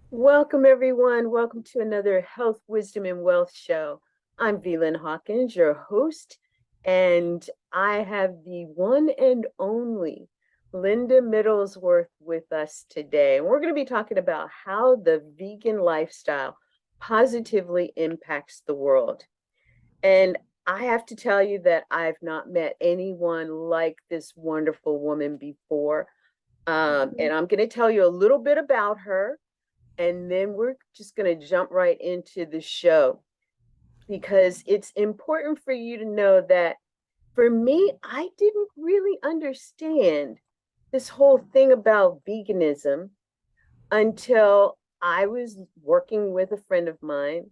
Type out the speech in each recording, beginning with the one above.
Welcome, everyone. Welcome to another Health, Wisdom, and Wealth show. I'm VLYNN HAWKINS, your host, and I have the one and only Linda Middlesworth with us today. And we're going to be talking about how the vegan lifestyle positively impacts the world. And I have to tell you that I've not met anyone like this wonderful woman before. And I'm going to tell you a little bit about her, and then we're just going to jump right into the show because it's important for you to know that for me, I didn't really understand this whole thing about veganism until I was working with a friend of mine,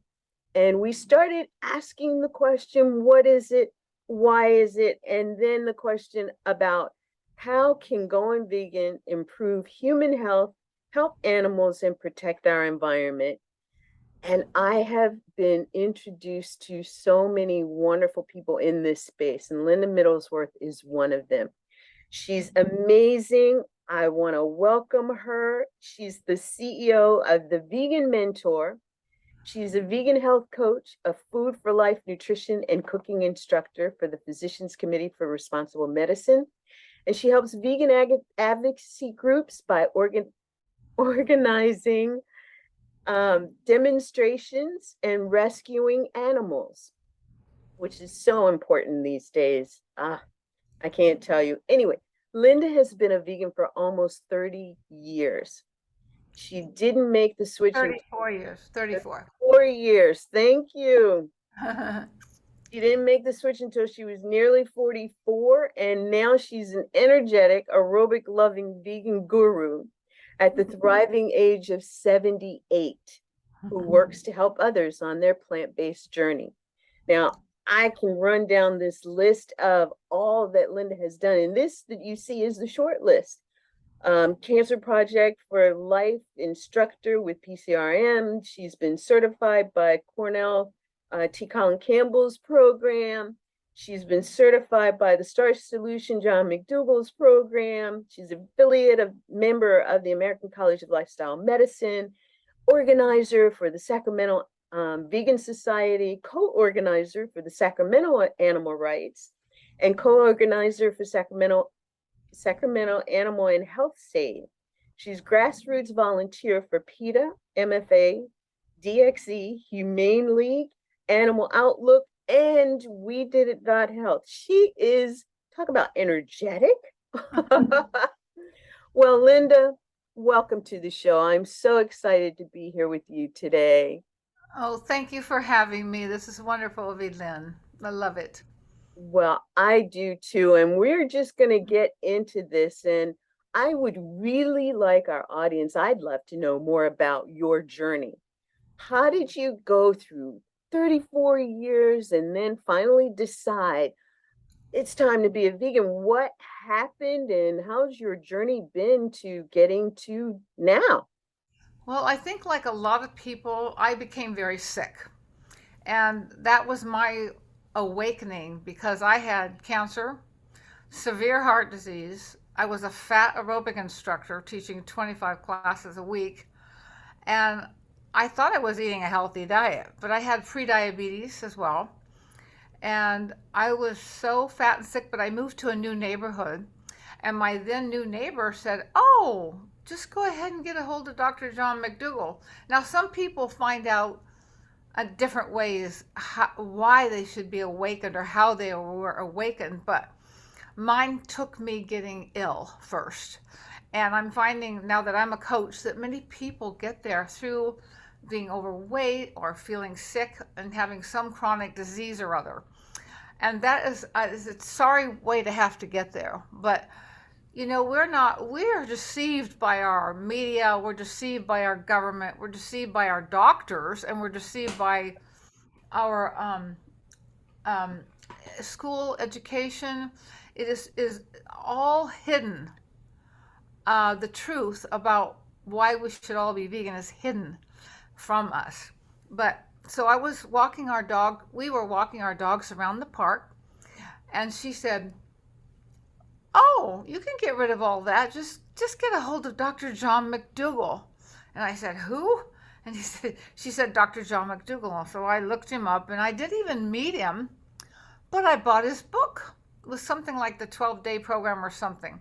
and we started asking the question, what is it? Why is it? And then the question about how can going vegan improve human health, help animals, and protect our environment? And I have been introduced to so many wonderful people in this space, and Linda Middlesworth is one of them. She's amazing. I want to welcome her. She's the CEO of the Vegan Mentor. She's a vegan health coach, a food for life nutrition and cooking instructor for the Physicians Committee for Responsible Medicine. And she helps vegan advocacy groups by organizing demonstrations and rescuing animals, which is so important these days. I can't tell you. Anyway, Linda has been a vegan for almost 30 years. She didn't make the switch in 34 years, 34. 4 years. Thank you. She didn't make the switch until she was nearly 44, and now she's an energetic, aerobic loving vegan guru at the thriving age of 78, who works to help others on their plant based journey. Now, I can run down this list of all that Linda has done, and this that you see is the short list. Cancer Project for Life instructor with PCRM. She's been certified by Cornell T. Colin Campbell's program. She's been certified by the Star Solution, John Mcdougall's program. She's an affiliate of member of the American College of Lifestyle Medicine, organizer for the Sacramento Vegan Society, co-organizer for the Sacramento Animal Rights, and co-organizer for Sacramento Animal and Health Save. She's grassroots volunteer for PETA, MFA, DXE, Humane League, Animal Outlook, and We Did It Health. She is, talk about energetic. Well, Linda, welcome to the show. I'm so excited to be here with you today. Oh, thank you for having me. This is wonderful, VLYNN. I love it. Well, I do too. And we're just going to get into this. And I would really like our audience, I'd love to know more about your journey. How did you go through 34 years and then finally decide it's time to be a vegan? What happened and how's your journey been to getting to now? Well, I think like a lot of people, I became very sick. And that was my awakening because I had cancer, severe heart disease. I was a fat aerobic instructor teaching 25 classes a week. And I thought I was eating a healthy diet, but I had prediabetes as well. And I was so fat and sick, but I moved to a new neighborhood. And my then new neighbor said, "Oh, just go ahead and get a hold of Dr. John Mcdougall." Now, some people find out different ways why they should be awakened or how they were awakened, but mine took me getting ill first. And I'm finding now that I'm a coach that many people get there through being overweight or feeling sick and having some chronic disease or other. And that is a sorry way to have to get there. But we're deceived by our media, we're deceived by our government, we're deceived by our doctors, and we're deceived by our um, school education. It is all hidden. The truth about why we should all be vegan is hidden from us. But so I was walking our dog, we were walking our dogs around the park, and she said, "Oh, you can get rid of all that. Just get a hold of Dr. John Mcdougall." And I said, who? And she said, Dr. John Mcdougall. So I looked him up, and I didn't even meet him, but I bought his book. It was something like the 12-day program or something.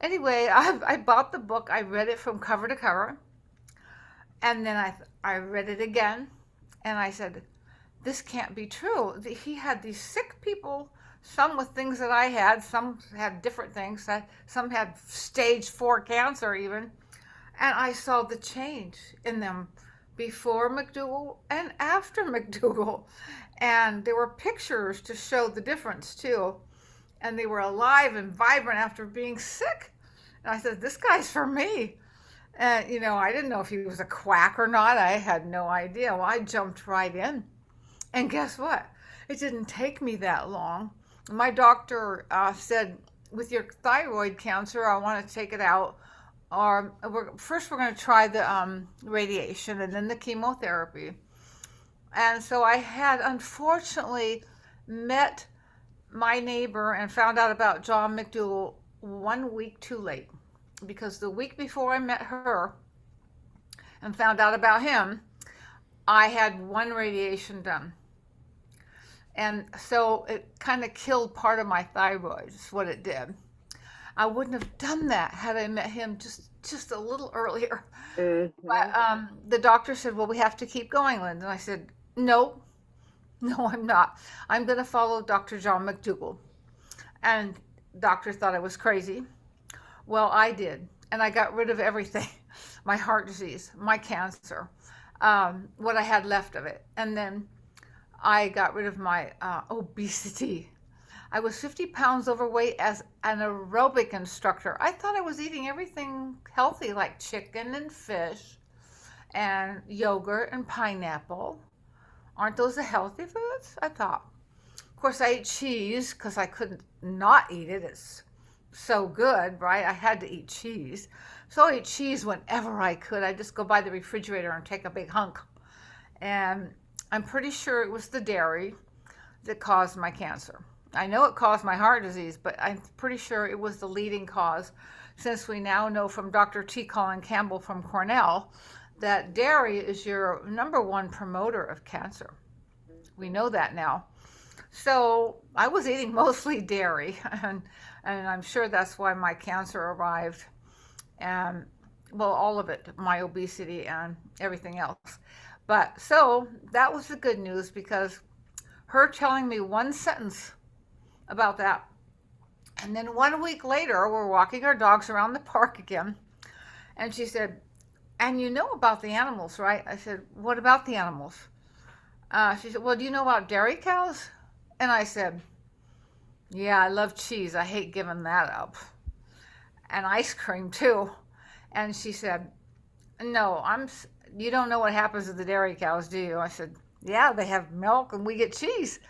Anyway, I bought the book. I read it from cover to cover. And then I read it again. And I said, this can't be true. He had these sick people, some with things that I had, some had different things, some had stage 4 cancer even. And I saw the change in them before Mcdougall and after Mcdougall. And there were pictures to show the difference too. And they were alive and vibrant after being sick. And I said, this guy's for me. And, I didn't know if he was a quack or not. I had no idea. Well, I jumped right in. And guess what? It didn't take me that long. My doctor said, with your thyroid cancer, I want to take it out. Or first we're going to try the radiation and then the chemotherapy. And so I had unfortunately met my neighbor and found out about John Mcdougall 1 week too late. Because the week before I met her and found out about him, I had 1 radiation done. And so it kind of killed part of my thyroid, is what it did. I wouldn't have done that had I met him just a little earlier. Mm-hmm. But the doctor said, well, we have to keep going, Linda. And I said, no, I'm not. I'm going to follow Dr. John Mcdougall. And the doctor thought I was crazy. Well, I did. And I got rid of everything. My heart disease, my cancer, what I had left of it. And then I got rid of my obesity. I was 50 pounds overweight as an aerobic instructor. I thought I was eating everything healthy, like chicken and fish and yogurt and pineapple. Aren't those the healthy foods? I thought. Of course, I ate cheese because I couldn't not eat it. It's so good, right? I had to eat cheese. So I ate cheese whenever I could. I just go by the refrigerator and take a big hunk. And I'm pretty sure it was the dairy that caused my cancer. I know it caused my heart disease, but I'm pretty sure it was the leading cause, since we now know from Dr. T. Colin Campbell from Cornell that dairy is your #1 promoter of cancer. We know that now. So I was eating mostly dairy, and I'm sure that's why my cancer arrived, and well, all of it, my obesity and everything else. But so that was the good news, because her telling me 1 sentence about that, and then 1 week later we're walking our dogs around the park again, and she said, and you know about the animals, right? I said, what about the animals? She said, well, do you know about dairy cows? And I said, yeah, I love cheese. I hate giving that up. And ice cream too. And she said, no, you don't know what happens to the dairy cows, do you? I said, yeah, they have milk and we get cheese.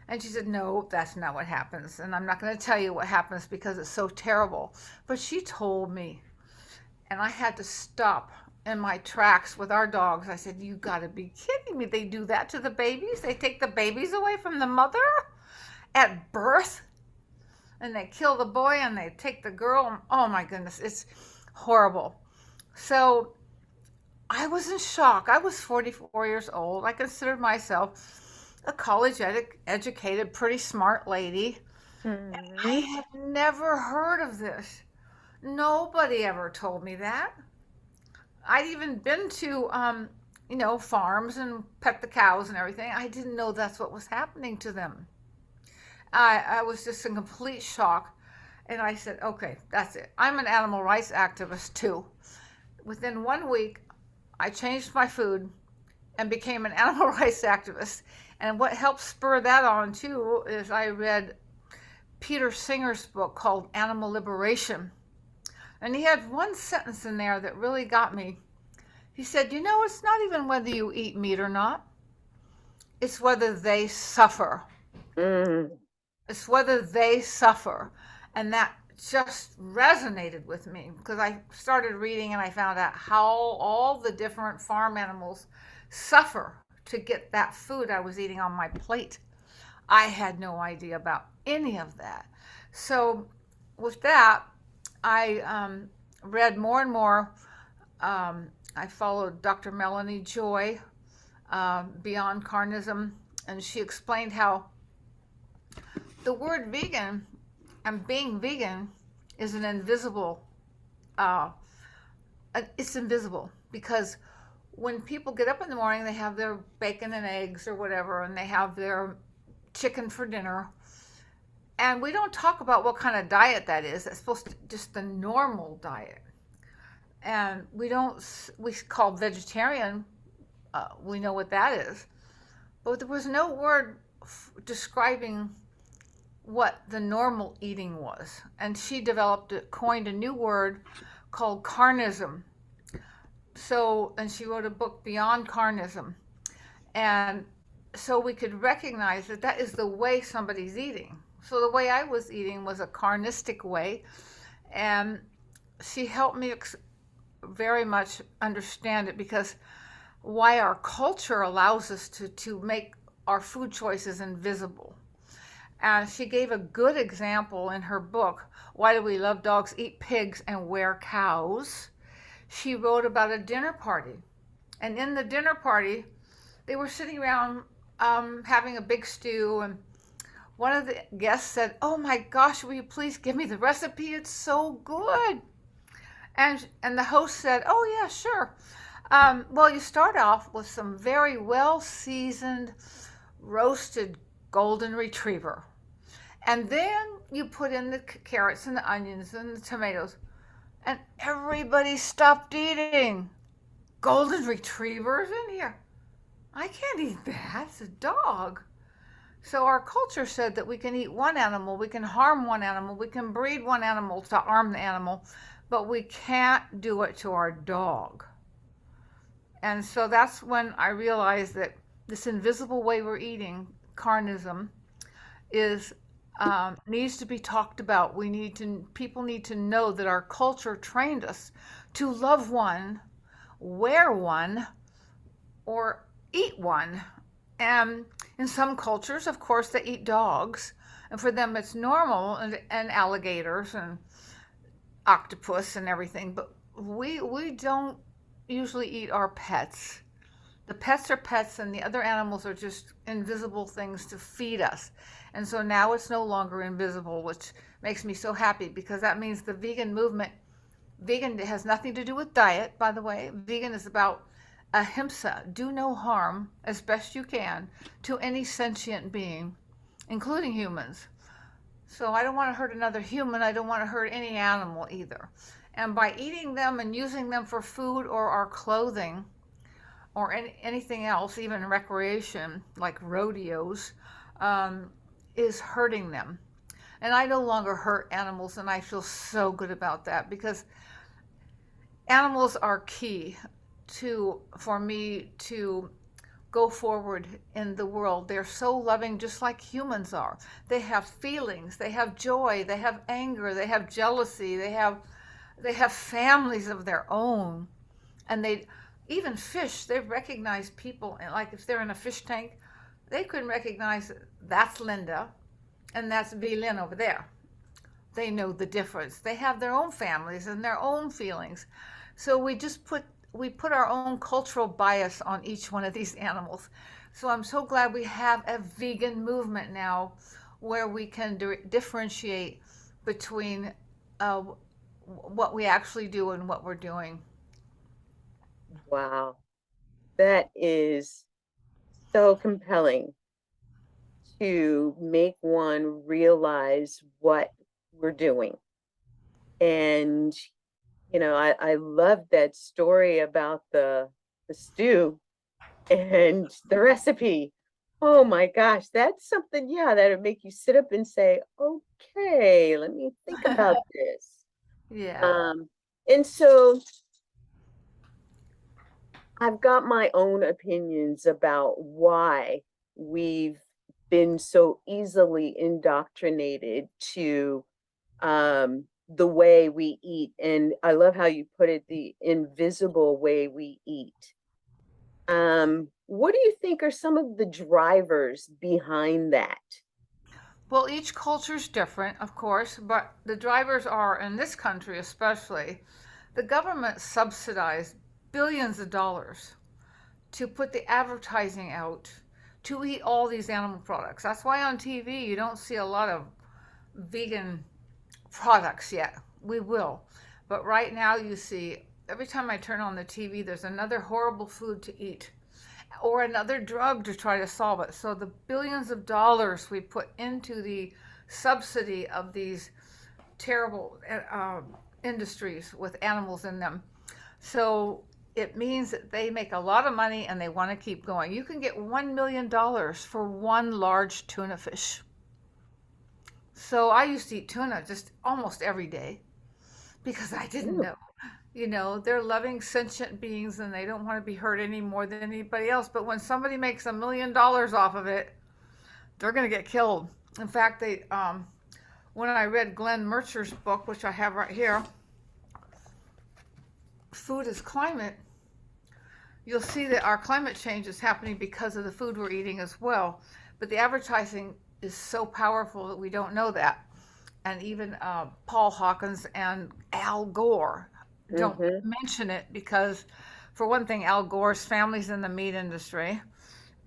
And she said, no, that's not what happens. And I'm not going to tell you what happens because it's so terrible. But she told me, and I had to stop in my tracks with our dogs. I said, you got to be kidding me. They do that to the babies? They take the babies away from the mother at birth? And they kill the boy and they take the girl. Oh my goodness, it's horrible. So I was in shock. I was 44 years old. I considered myself a college educated, pretty smart lady. Mm-hmm. And I had never heard of this. Nobody ever told me that. I'd even been to, farms and pet the cows and everything. I didn't know that's what was happening to them. I was just in complete shock. And I said, okay, that's it. I'm an animal rights activist too. Within 1 week, I changed my food and became an animal rights activist. And what helped spur that on too is I read Peter Singer's book called Animal Liberation. And he had 1 sentence in there that really got me. He said, it's not even whether you eat meat or not. It's whether they suffer. Mm-hmm. It's whether they suffer. And that just resonated with me, because I started reading and I found out how all the different farm animals suffer to get that food I was eating on my plate. I had no idea about any of that. So with that, I read more and more I followed Dr. Melanie Joy, Beyond Carnism, and she explained how the word vegan and being vegan is an invisible, uh, it's invisible because when people get up in the morning, they have their bacon and eggs or whatever, and they have their chicken for dinner. And we don't talk about what kind of diet that is. That's supposed to just the normal diet. And we call vegetarian, we know what that is. But there was no word describing what the normal eating was. And she coined a new word called carnism. So, and she wrote a book, Beyond Carnism. And so we could recognize that that is the way somebody's eating. So the way I was eating was a carnistic way. And she helped me very much understand it, because why our culture allows us to make our food choices invisible. And she gave a good example in her book, Why Do We Love Dogs, Eat Pigs, and Wear Cows? She wrote about a dinner party. And in the dinner party, they were sitting around having a big stew. And one of the guests said, "Oh my gosh, will you please give me the recipe? It's so good." And the host said, "Oh yeah, sure. Well, you start off with some very well seasoned roasted golden retriever. And then you put in the carrots and the onions and the tomatoes." And everybody stopped eating. Golden retrievers in here? I can't eat that. It's a dog. So our culture said that we can eat one animal, we can harm one animal, we can breed one animal to harm the animal, but we can't do it to our dog. And so that's when I realized that this invisible way we're eating, carnism, is needs to be talked about. People need to know that our culture trained us to love one, wear one, or eat one. And in some cultures, of course, they eat dogs, and for them it's normal, and alligators and octopus and everything. But we don't usually eat our pets. The pets are pets, and the other animals are just invisible things to feed us. And so now it's no longer invisible, which makes me so happy, because that means the vegan movement, vegan has nothing to do with diet, by the way. Vegan is about ahimsa, do no harm as best you can to any sentient being, including humans. So I don't want to hurt another human. I don't want to hurt any animal either. And by eating them and using them for food or our clothing, or anything else, even recreation like rodeos, is hurting them. And I no longer hurt animals, and I feel so good about that, because animals are key for me to go forward in the world. They're so loving, just like humans are. They have feelings, they have joy, they have anger, they have jealousy, they have families of their own. And even fish, they recognize people. Like if they're in a fish tank, they can recognize that's Linda and that's VLYNN over there. They know the difference. They have their own families and their own feelings. So we put our own cultural bias on each one of these animals. So I'm so glad we have a vegan movement now, where we can differentiate between what we actually do and what we're doing. Wow, that is so compelling, to make one realize what we're doing. And I love that story about the stew and the recipe. Oh my gosh, that's something, yeah, that would make you sit up and say, okay, let me think about this. Yeah. And so I've got my own opinions about why we've been so easily indoctrinated to the way we eat. And I love how you put it, the invisible way we eat. What do you think are some of the drivers behind that? Well, each culture is different, of course, but the drivers are, in this country especially, the government subsidized billions of dollars to put the advertising out to eat all these animal products. That's why on TV you don't see a lot of vegan products yet. We will. But right now you see, every time I turn on the TV, there's another horrible food to eat or another drug to try to solve it. So the billions of dollars we put into the subsidy of these terrible industries with animals in them. So it means that they make a lot of money and they want to keep going. You can get $1 million for one large tuna fish. So I used to eat tuna just almost every day because I didn't know. You know, they're loving sentient beings and they don't want to be hurt any more than anybody else. But when somebody makes $1 million off of it, they're going to get killed. In fact, when I read Glenn Mercer's book, which I have right here, Food is Climate, you'll see that our climate change is happening because of the food we're eating as well. But the advertising is so powerful that we don't know that. And even Paul Hawkins and Al Gore don't mention it because, for one thing, Al Gore's family's in the meat industry.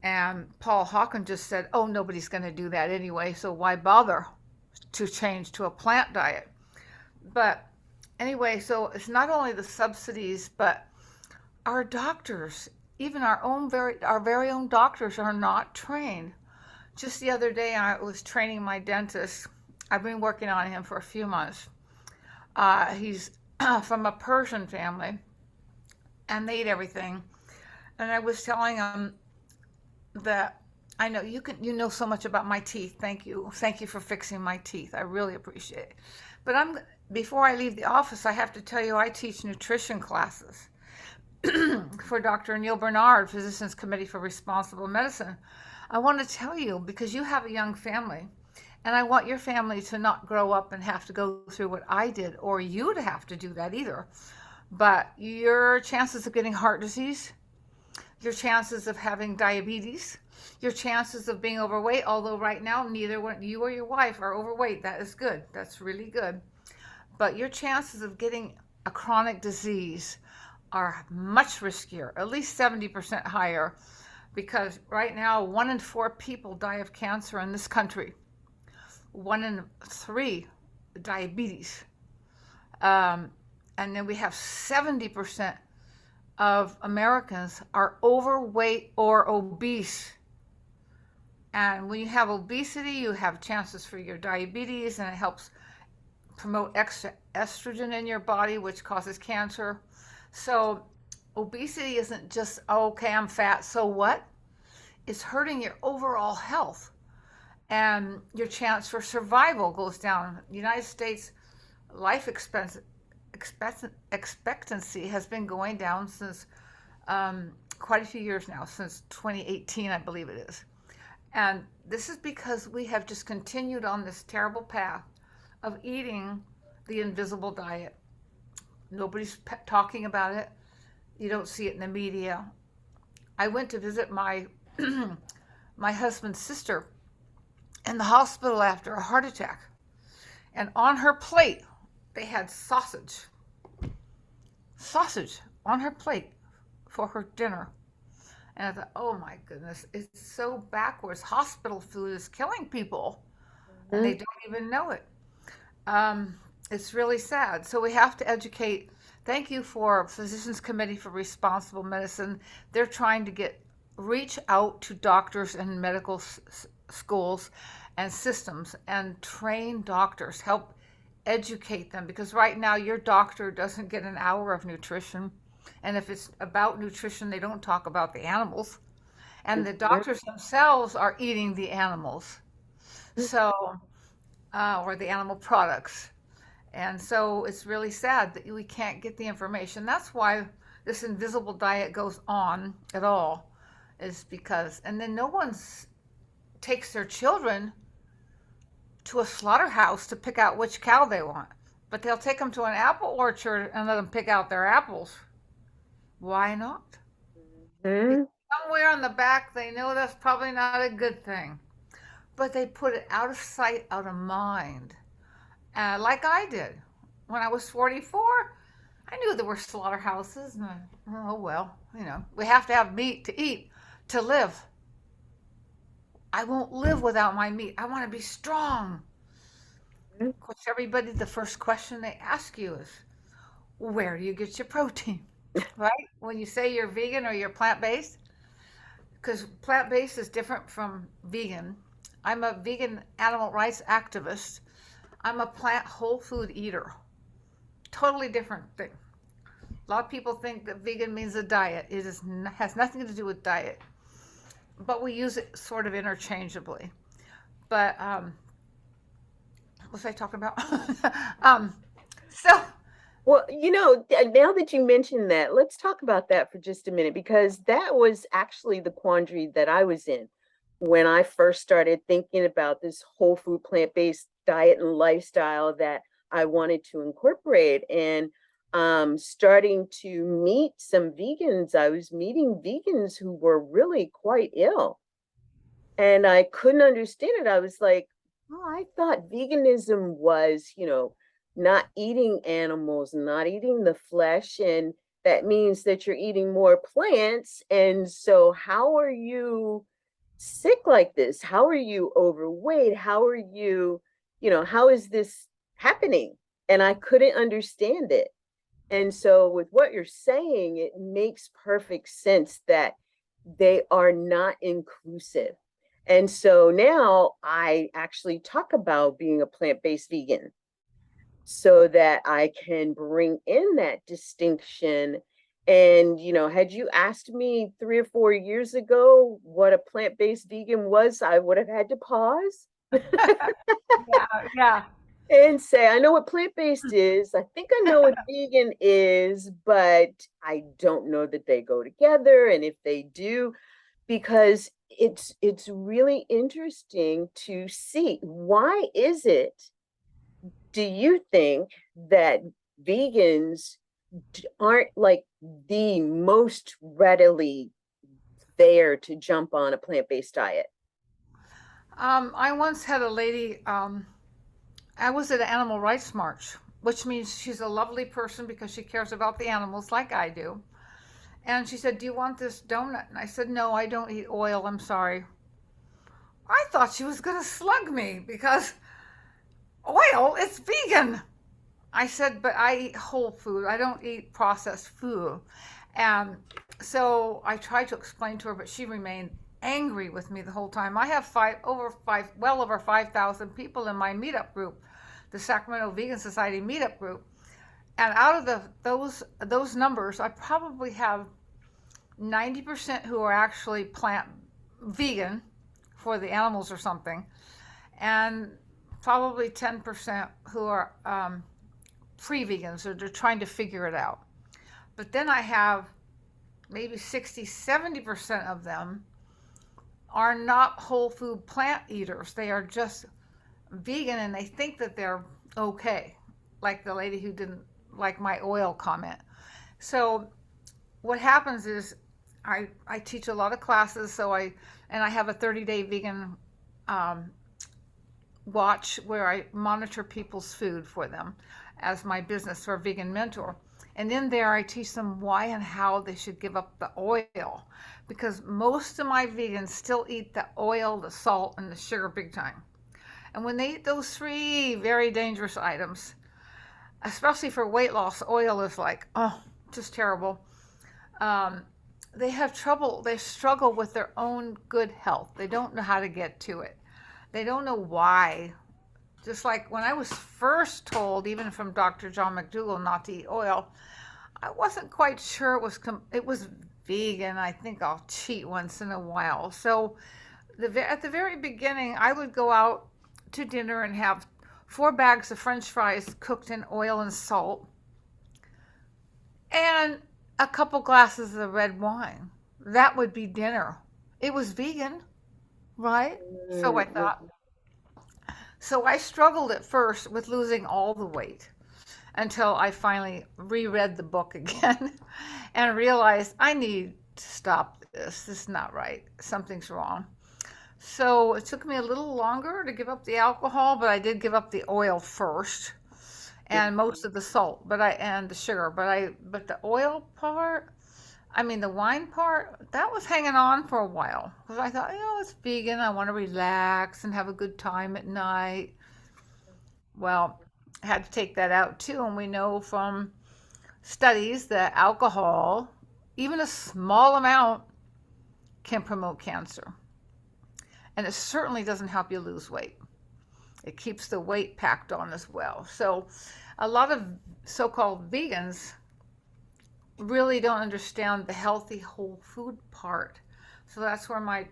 And Paul Hawkins just said, oh, nobody's going to do that anyway, so why bother to change to a plant diet? But anyway, so it's not only the subsidies, but our doctors, even our very own doctors, are not trained. Just the other day, I was training my dentist. I've been working on him for a few months. He's from a Persian family, and they eat everything. And I was telling him that I know you know so much about my teeth. Thank you for fixing my teeth. I really appreciate it. But before I leave the office, I have to tell you I teach nutrition classes for Dr. Neil Bernard, Physicians Committee for Responsible Medicine. I want to tell you, because you have a young family, and I want your family to not grow up and have to go through what I did, or you to have to do that either. But your chances of getting heart disease, your chances of having diabetes, your chances of being overweight, although right now neither you or your wife are overweight. That is good. That's really good. But your chances of getting a chronic disease are much riskier, at least 70% higher, because right now 1 in 4 people die of cancer in this country. 1 in 3 diabetes. And then we have 70% of Americans are overweight or obese. And when you have obesity, you have chances for your diabetes, and it helps promote extra estrogen in your body, which causes cancer. So obesity isn't just, oh, okay, I'm fat, so what? It's hurting your overall health. And your chance for survival goes down. The United States life expectancy has been going down since quite a few years now, since 2018, I believe it is. And this is because we have just continued on this terrible path of eating the invisible diet. Nobody's talking about it. You don't see it in the media. I went to visit my my husband's sister in the hospital after a heart attack. And on her plate, they had sausage on her plate for her dinner. And I thought, oh my goodness, it's so backwards. Hospital food is killing people, and they don't even know it. It's really sad. So we have to educate. Thank you for Physicians Committee for Responsible Medicine. They're trying to reach out to doctors and medical schools and systems and train doctors, help educate them, because right now your doctor doesn't get an hour of nutrition. And if it's about nutrition, they don't talk about the animals. And the doctors themselves are eating the animals. So, or the animal products. And so it's really sad that we can't get the information. That's why this invisible diet goes on at all, is because, and then no one takes their children to a slaughterhouse to pick out which cow they want, but they'll take them to an apple orchard and let them pick out their apples. Why not? Somewhere on the back, they know that's probably not a good thing, but they put it out of sight, out of mind. Like I did when I was 44. I knew there were slaughterhouses, and oh well, we have to have meat to eat to live. I won't live without my meat. I want to be strong. Mhm. Of course, everybody, the first question they ask you is, where do you get your protein? Right? When you say you're vegan or you're plant based, because plant based is different from vegan. I'm a vegan animal rights activist. I'm a plant whole food eater. Totally different thing. A lot of people think that vegan means a diet. It has nothing to do with diet, but we use it sort of interchangeably. But what was I talking about? um, so Well, now that you mentioned that, let's talk about that for just a minute, because that was actually the quandary that I was in when I first started thinking about this whole food plant-based diet and lifestyle that I wanted to incorporate. And starting to meet some vegans, I was meeting vegans who were really quite ill. And I couldn't understand it. I was like, oh, I thought veganism was, not eating animals, not eating the flesh. And that means that you're eating more plants. And so, how are you sick like this? How are you overweight? How are you, how is this happening? And I couldn't understand it. And so, with what you're saying, it makes perfect sense that they are not inclusive. And so now I actually talk about being a plant-based vegan so that I can bring in that distinction. And, had you asked me 3 or 4 years ago what a plant-based vegan was, I would have had to pause yeah, yeah. and say, I know what plant-based is. I think I know what vegan is, but I don't know that they go together. And if they do, because it's really interesting to see, why is it, do you think, that vegans aren't like the most readily there to jump on a plant-based diet? I once had a lady. I was at an animal rights march, which means she's a lovely person because she cares about the animals like I do. And she said, "Do you want this donut?" And I said, "No, I don't eat oil. I'm sorry." I thought she was going to slug me because oil, it's vegan. I said, "But I eat whole food. I don't eat processed food." And so I tried to explain to her, but she remained angry with me the whole time. I have well over 5,000 people in my meetup group, the Sacramento Vegan Society meetup group. And out of those numbers, I probably have 90% who are actually plant vegan for the animals or something, and probably 10% who are pre-vegans, or they're trying to figure it out. But then I have maybe 60-70% of them are not whole food plant eaters. They are just vegan and they think that they're okay, like the lady who didn't like my oil comment. So what happens is I teach a lot of classes, and I have a 30-day vegan um, watch where I monitor people's food for them as my business for a vegan mentor. And in there, I teach them why and how they should give up the oil, because most of my vegans still eat the oil, the salt, and the sugar big time. And when they eat those three very dangerous items, especially for weight loss, oil is like, oh, just terrible. Um, they have trouble, they struggle with their own good health. They don't know how to get to it. They don't know why. Just like when I was first told, even from Dr. John Mcdougall, not to eat oil, I wasn't quite sure it was vegan. I think I'll cheat once in a while. So at the very beginning, I would go out to dinner and have 4 bags of French fries cooked in oil and salt, and a couple glasses of red wine. That would be dinner. It was vegan, right? So I Mm, thought. So I struggled at first with losing all the weight until I finally reread the book again and realized I need to stop this. This is not right. Something's wrong. So it took me a little longer to give up the alcohol, but I did give up the oil first. and most of the salt, and the sugar, but the oil part, I mean the wine part, that was hanging on for a while because I thought, it's vegan. I want to relax and have a good time at night. Well, I had to take that out too, and we know from studies that alcohol, even a small amount, can promote cancer. And it certainly doesn't help you lose weight. It keeps the weight packed on as well. So a lot of so-called vegans really don't understand the healthy whole food part. So that's where my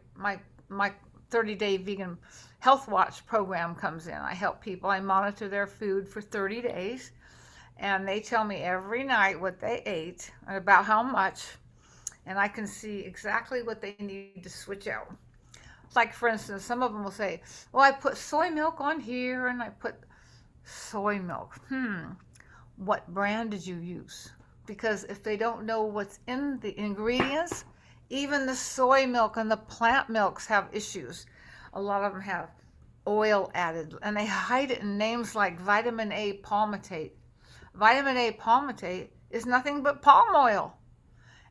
30-day vegan health watch program comes in. I help people. I monitor their food for 30 days, and they tell me every night what they ate and about how much, and I can see exactly what they need to switch out. Like, for instance, some of them will say, well, I put soy milk on here and I put soy milk. What brand did you use? Because if they don't know what's in the ingredients, even the soy milk and the plant milks have issues. A lot of them have oil added, and they hide it in names like vitamin A palmitate. Vitamin A palmitate is nothing but palm oil,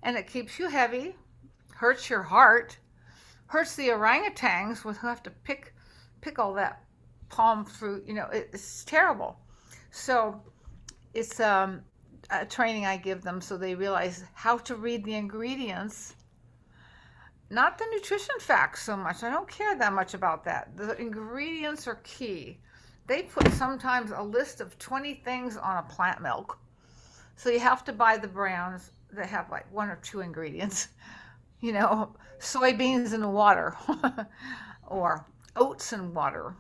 and it keeps you heavy, hurts your heart, hurts the orangutans who have to pick all that palm fruit. It's terrible. So it's a training I give them so they realize how to read the ingredients, not the nutrition facts so much. I don't care that much about that. The ingredients are key. They put sometimes a list of 20 things on a plant milk. So you have to buy the brands that have like one or two ingredients. Soybeans in water or oats in water.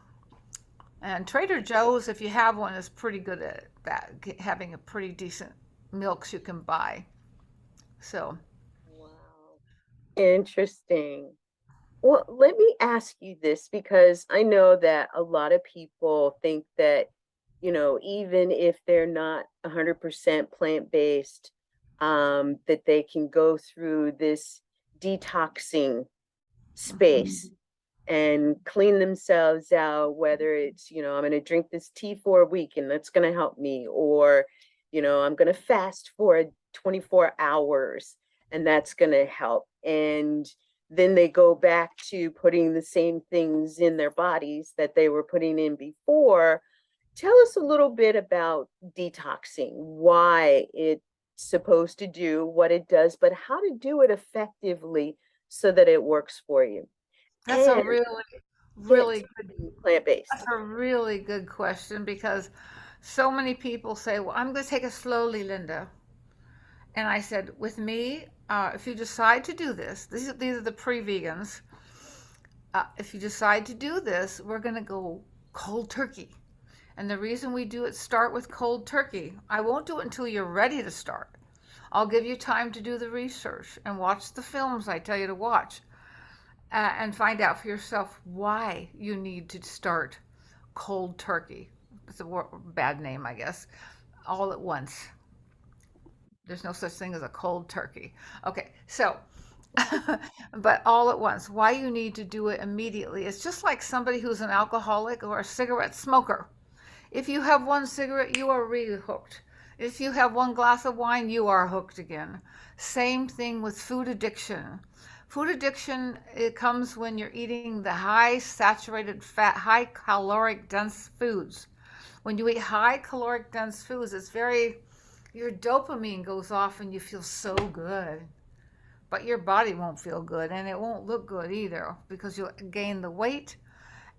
And Trader Joe's, if you have one, is pretty good at that, having a pretty decent milks you can buy. So, Wow. Interesting. Well, let me ask you this because I know that a lot of people think that, even if they're not 100% plant-based, that they can go through this detoxing space and clean themselves out, whether it's, I'm going to drink this tea for a week and that's going to help me, or, I'm going to fast for 24 hours and that's going to help. And then they go back to putting the same things in their bodies that they were putting in before. Tell us a little bit about detoxing, why it's supposed to do what it does, but how to do it effectively so that it works for you. that's a And really, get really to good, be plant-based. that's a really good question because so many people say, well, I'm going to take it slowly, Linda. And I said, with me, if you decide to do this, these are the pre-vegans. If you decide to do this, we're going to go cold turkey. And the reason we start with cold turkey, I won't do it until you're ready to start. I'll give you time to do the research and watch the films I tell you to watch, and find out for yourself why you need to start cold turkey. It's a bad name, I guess. All at once. There's no such thing as a cold turkey. Okay, so, but all at once. Why you need to do it immediately. It's just like somebody who's an alcoholic or a cigarette smoker. If you have one cigarette, you are really hooked. If you have one glass of wine, you are hooked again. Same thing with food addiction. Food addiction, it comes when you're eating the high saturated fat, high caloric dense foods. When you eat high caloric dense foods, your dopamine goes off and you feel so good. But your body won't feel good and it won't look good either because you'll gain the weight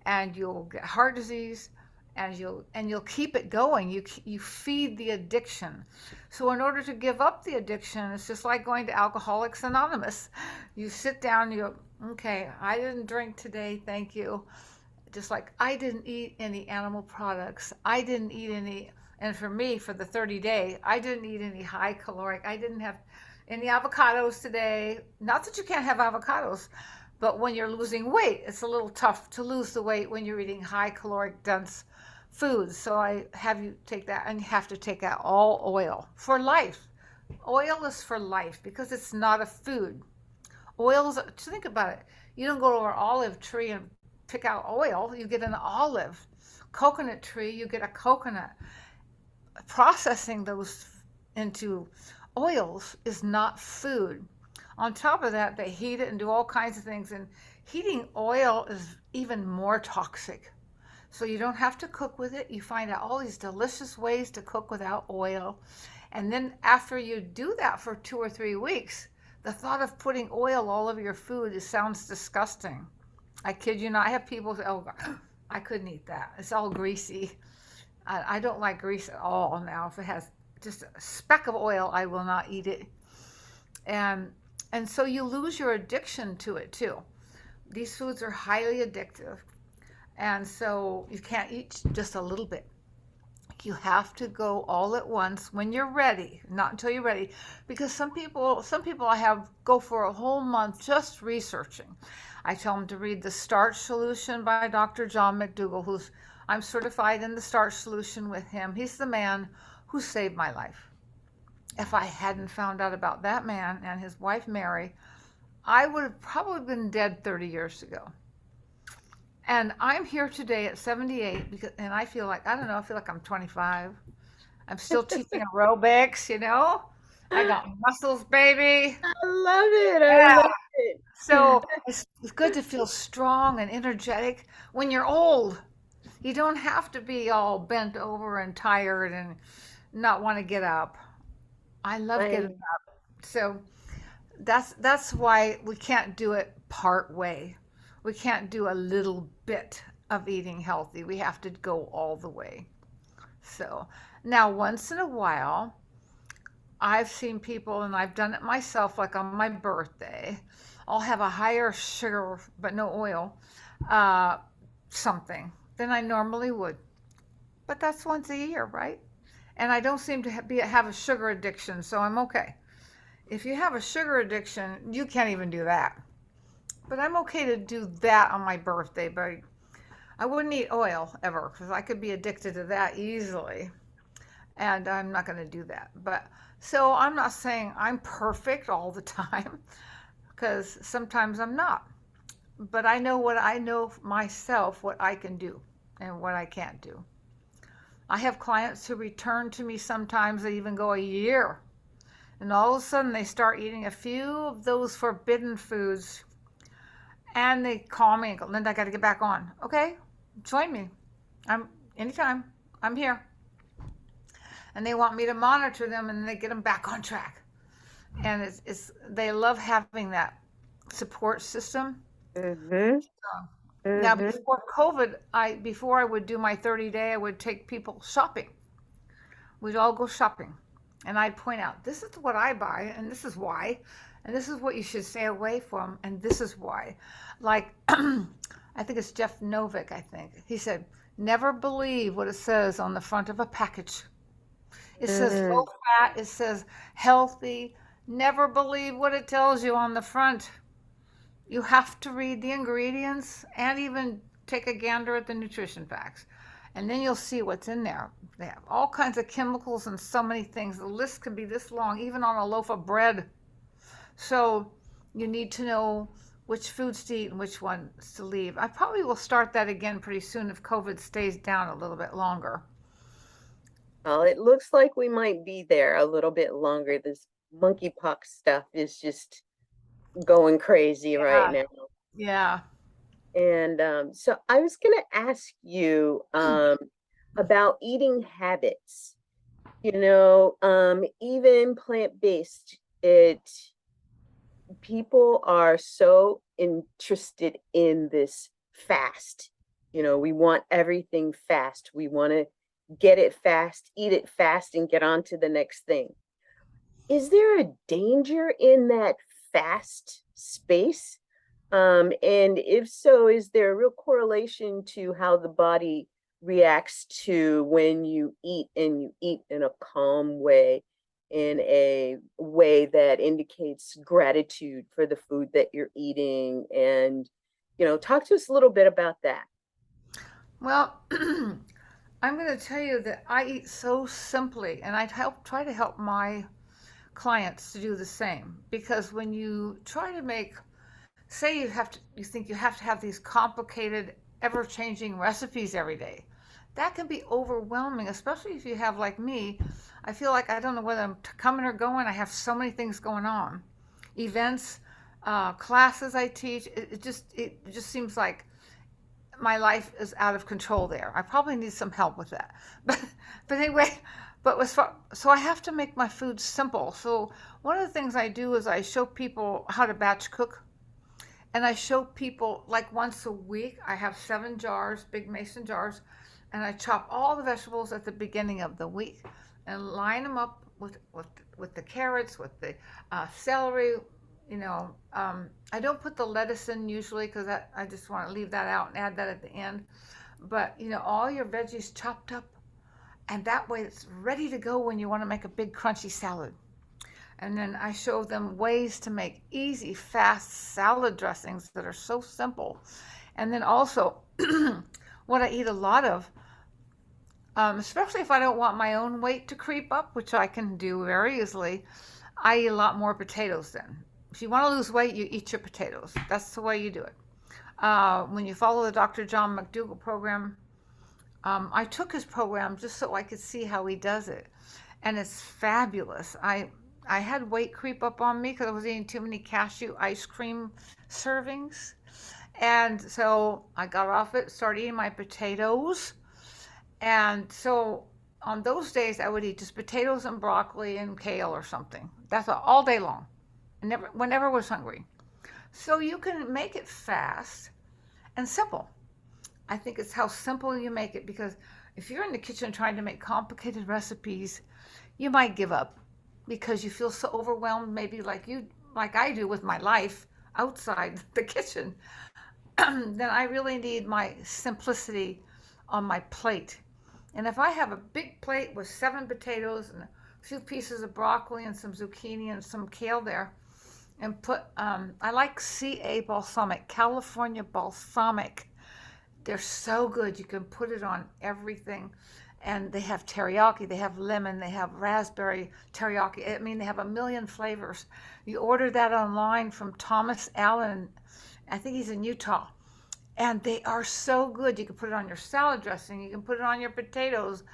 and you'll get heart disease and you'll keep it going. You feed the addiction. So in order to give up the addiction, it's just like going to Alcoholics Anonymous. You sit down, okay, I didn't drink today, thank you. Just like I didn't eat any animal products. I didn't eat any, and for me, for the 30-day, I didn't eat any high caloric. I didn't have any avocados today. Not that you can't have avocados, but when you're losing weight, it's a little tough to lose the weight when you're eating high caloric dense foods. So I have you take that, and you have to take out all oil for life. Oil is for life because it's not a food. Oils, think about it. You don't go to an olive tree and pick out oil. You get an olive. Coconut tree, you get a coconut. processing those into oils is not food. On top of that, they heat it and do all kinds of things. And heating oil is even more toxic. So you don't have to cook with it. You find out all these delicious ways to cook without oil. And then after you do that for 2 or 3 weeks, the thought of putting oil all over your food sounds disgusting. I kid you not. I have people say, oh, I couldn't eat that. It's all greasy. I don't like grease at all now. If it has just a speck of oil, I will not eat it. And and so you lose your addiction to it too. These foods are highly addictive. And so you can't eat just a little bit. You have to go all at once when you're ready, not until you're ready. Because some people I have go for a whole month just researching. I tell them to read The Starch Solution by Dr. John Mcdougall, who's I'm certified in the Starch Solution with him. He's the man who saved my life. If I hadn't found out about that man and his wife Mary, I would have probably been dead 30 years ago. And I'm here today at 78 and I feel like, I don't know, I feel like I'm 25. I'm still teaching aerobics, I got muscles, baby. I love it. I Yeah. love it. So it's good to feel strong and energetic when you're old. You don't have to be all bent over and tired and not want to get up. I love getting I, up. So that's why we can't do it part way. We can't do a little bit of eating healthy. We have to go all the way. So now, once in a while, I've seen people, and I've done it myself, like on my birthday, I'll have a higher sugar, but no oil, uh, something than I normally would. But that's once a year, right? And I don't seem to have a sugar addiction, so I'm okay. If you have a sugar addiction, you can't even do that. But I'm okay to do that on my birthday, but I wouldn't eat oil ever because I could be addicted to that easily. And I'm not going to do that. But so I'm not saying I'm perfect all the time because sometimes I'm not. But I know myself, what I can do and what I can't do. I have clients who return to me sometimes, they even go a year. And all of a sudden they start eating a few of those forbidden foods and they call me and go, Linda, I got to get back on. Okay, join me. I'm anytime. I'm here. And they want me to monitor them and they get them back on track. And it's they love having that support system. mm-hmm, Now mm-hmm. before COVID, before I would do my 30-day, I would take people shopping. We'd all go shopping. And I'd point out, this is what I buy, and this is why, and this is what you should stay away from, and this is why. Like, I think it's Jeff Novick, I think. He said, never believe what it says on the front of a package. It says low Mm. fat, it says healthy. Never believe what it tells you on the front. You have to read the ingredients and even take a gander at the nutrition facts. And then you'll see what's in there. They have all kinds of chemicals and so many things. The list can be this long, even on a loaf of bread. So you need to know which foods to eat and which ones to leave. I probably will start that again pretty soon if COVID stays down a little bit longer. Well, it looks like we might be there a little bit longer. This monkeypox stuff is just going crazy right Yeah. now. Yeah. And so I was going to ask you about eating habits. Even plant-based, people are so interested in this fast. We want everything fast. We want to get it fast, eat it fast, and get on to the next thing. Is there a danger in that fast space? And if so, is there a real correlation to how the body reacts to when you eat and you eat in a calm way, in a way that indicates gratitude for the food that you're eating? And, talk to us a little bit about that. Well, I'm going to tell you that I eat so simply, and I try to help my clients to do the same. Because when you try to make, say you think you have to have these complicated, ever-changing recipes every day, that can be overwhelming, especially if you have, like me, I feel like I don't know whether I'm coming or going. I have so many things going on, events, classes I teach. It just seems like my life is out of control there. I probably need some help with that. But anyway, so I have to make my food simple. So one of the things I do is I show people how to batch cook, and I show people like once a week. I have 7 jars, big mason jars, and I chop all the vegetables at the beginning of the week and line them up with the carrots, with the celery. I don't put the lettuce in usually because I just want to leave that out and add that at the end. But all your veggies chopped up, and that way it's ready to go when you want to make a big crunchy salad. And then I show them ways to make easy, fast salad dressings that are so simple. And then also, what I eat a lot of, especially if I don't want my own weight to creep up, which I can do very easily, I eat a lot more potatoes then. If you want to lose weight, you eat your potatoes. That's the way you do it. When you follow the Dr. John Mcdougall program, I took his program just so I could see how he does it. And it's fabulous. I had weight creep up on me because I was eating too many cashew ice cream servings. And so I got off it, started eating my potatoes. And so on those days, I would eat just potatoes and broccoli and kale or something. That's all day long. Whenever I was hungry. So you can make it fast and simple. I think it's how simple you make it, because if you're in the kitchen trying to make complicated recipes, you might give up because you feel so overwhelmed, maybe like I do with my life outside the kitchen. Then I really need my simplicity on my plate. And if I have a big plate with 7 potatoes and a few pieces of broccoli and some zucchini and some kale there, and I like CA balsamic, California balsamic. They're so good. You can put it on everything. And they have teriyaki, they have lemon, they have raspberry teriyaki. I mean, they have a million flavors. You order that online from Thomas Allen. I think he's in Utah. And they are so good. You can put it on your salad dressing. You can put it on your potatoes,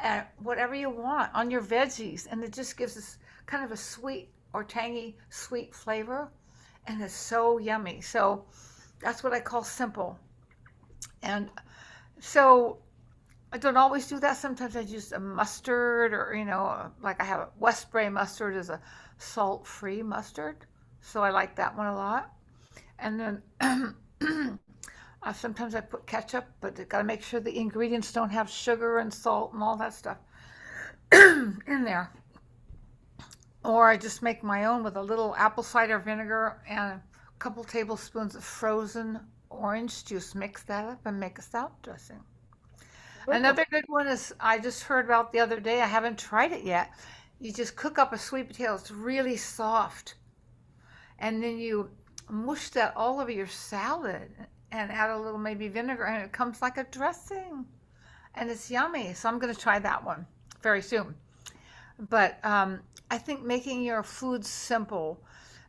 and whatever you want, on your veggies. And it just gives us kind of a sweet or tangy sweet flavor. And it's so yummy. So that's what I call simple. And so I don't always do that. Sometimes I use a mustard, or, like I have a Westbury mustard is a salt-free mustard. So I like that one a lot. And then sometimes I put ketchup, but I got to make sure the ingredients don't have sugar and salt and all that stuff in there. Or I just make my own with a little apple cider vinegar and a couple tablespoons of frozen orange juice. Mix that up and make a salad dressing. Another good one is I just heard about the other day. I haven't tried it yet. You just cook up a sweet potato. It's really soft. And then you mush that all over your salad and add a little maybe vinegar, and it comes like a dressing. And it's yummy. So I'm going to try that one very soon. But I think making your food simple